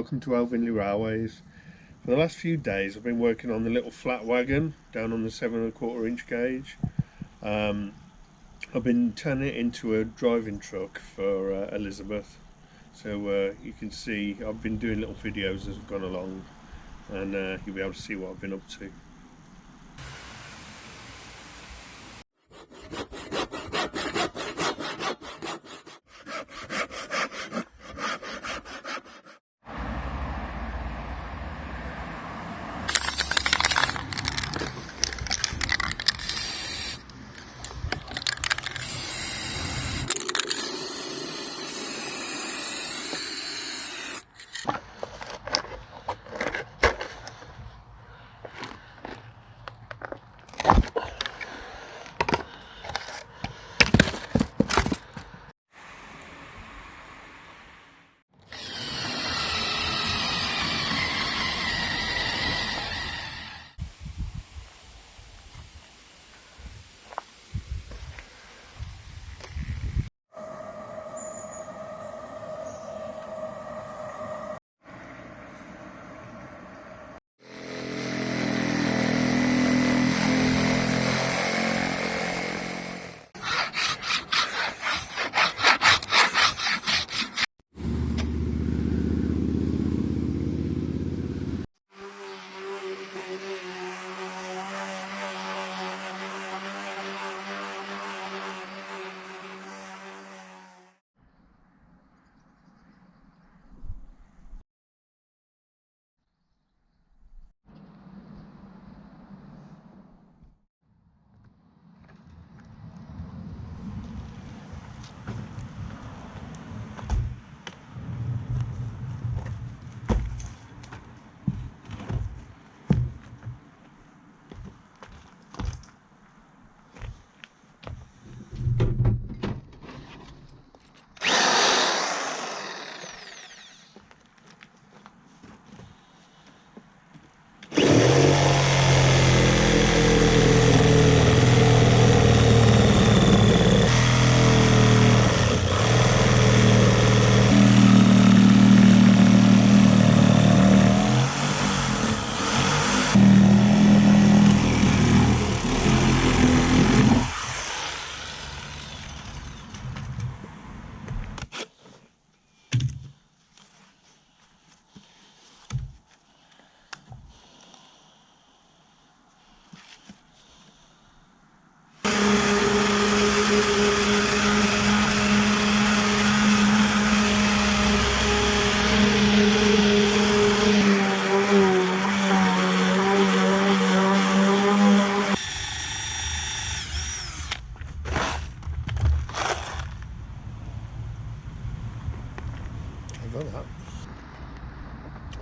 welcome to Alvinley Railways. For the last few days I've been working on the little flat wagon down on the 7¼ inch gauge. I've been turning it into a driving truck for Elizabeth, so you can see I've been doing little videos as I've gone along, and you'll be able to see what I've been up to.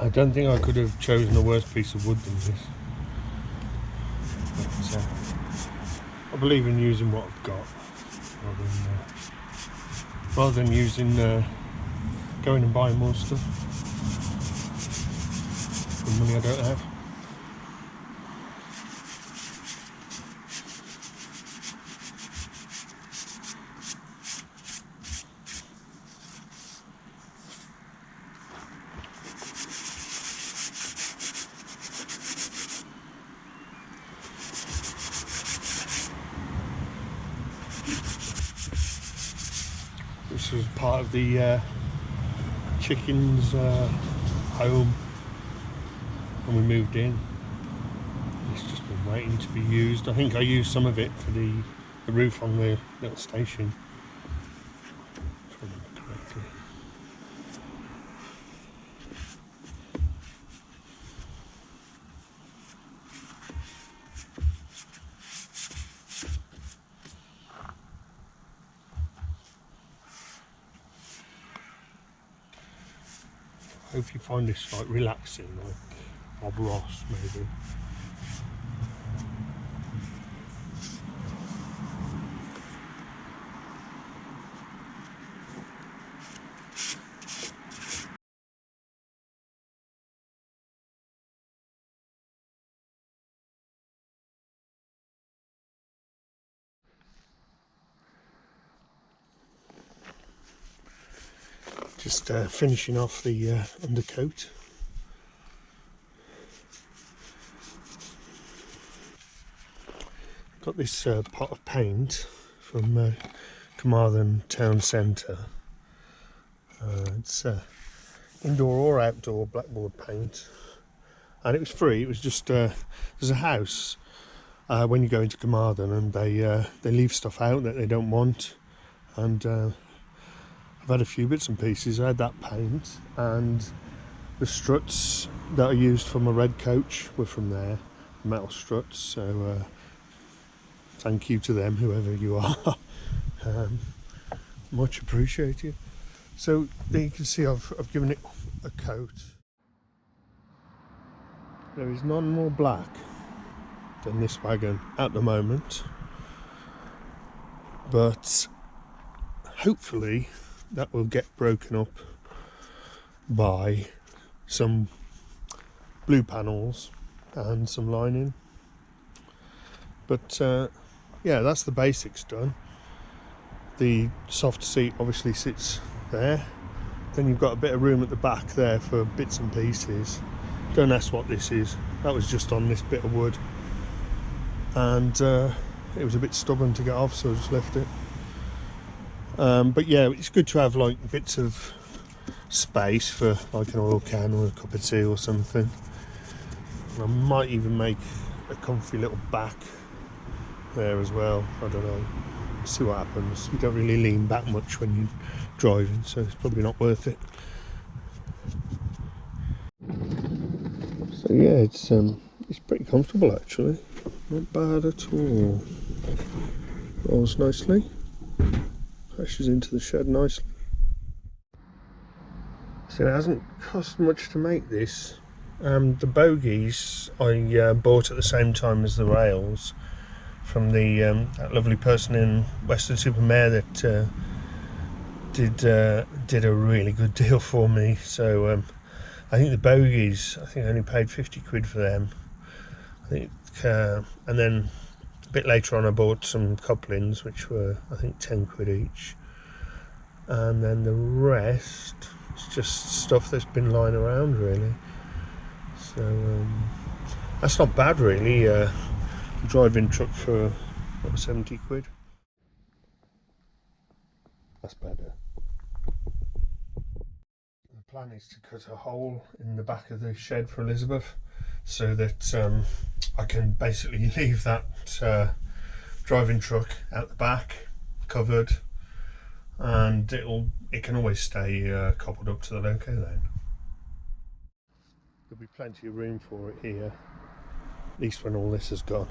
I don't think I could have chosen a worse piece of wood than this. But, I believe in using what I've got rather than using going and buying more stuff for money I don't have. This was part of the chickens' home when we moved in. It's just been waiting to be used. I think I used some of it for the roof on the little station, if I remember correctly. I hope you find this like relaxing, like Bob Ross maybe. Just finishing off the undercoat. Got this pot of paint from Carmarthen Town Centre. It's indoor or outdoor blackboard paint, and it was free. It was just there's a house when you go into Carmarthen, and they leave stuff out that they don't want, and I've had a few bits and pieces. I had that paint, and the struts that I used for my red coach were from there, metal struts. So thank you to them, whoever you are. Much appreciated. So there you can see I've given it a coat. There is none more black than this wagon at the moment, but hopefully that will get broken up by some blue panels and some lining. But yeah, that's the basics done. The soft seat obviously sits there. Then you've got a bit of room at the back there for bits and pieces. Don't ask what this is. That was just on this bit of wood, and it was a bit stubborn to get off, so I just left it. But yeah, it's good to have like bits of space for like an oil can or a cup of tea or something. I might even make a comfy little back there as well. I don't know. See what happens. You don't really lean back much when you're driving, so it's probably not worth it. So yeah, it's pretty comfortable actually. Not bad at all. Rolls nicely. Crashes into the shed nicely. So it hasn't cost much to make this. The bogies I bought at the same time as the rails from that lovely person in Weston-super-Mare that did a really good deal for me. So I think the bogies, I only paid 50 quid for them. I think, and then a bit later on I bought some couplings, which were I think 10 quid each, and then the rest is just stuff that's been lying around really. So that's not bad really. Driving truck for what, 70 quid. That's better. The plan is to cut a hole in the back of the shed for Elizabeth, so that I can basically leave that driving truck out the back covered, and it can always stay coupled up to the loco then. There'll be plenty of room for it here, at least when all this is gone.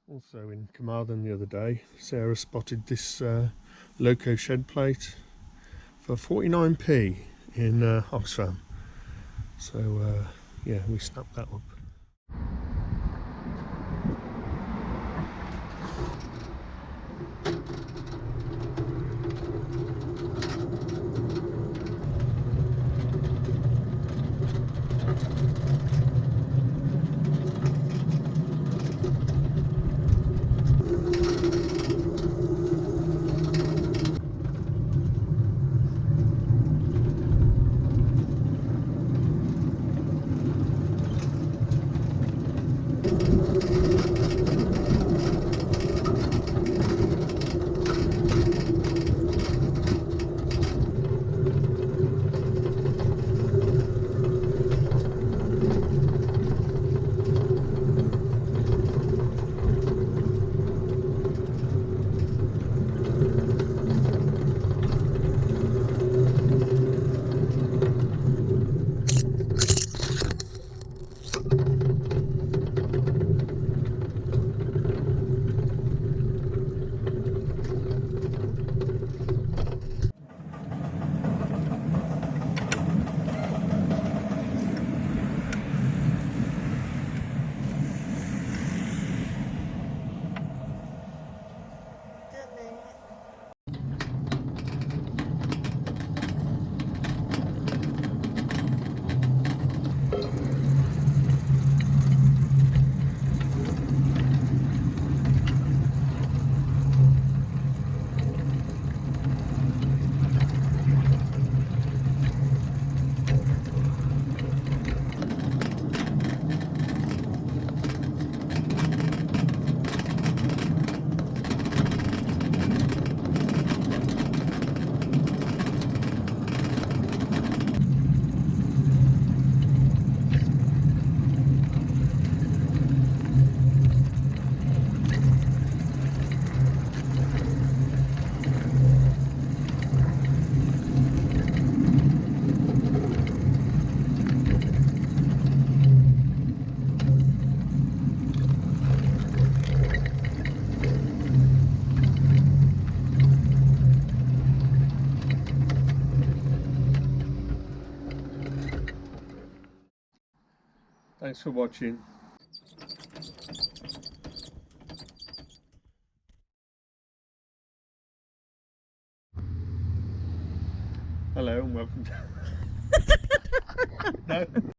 Also in Carmarthen the other day, Sarah spotted this loco shed plate for 49p in Oxfam. So yeah, we snapped that up. Thanks for watching. Hello and welcome to... No.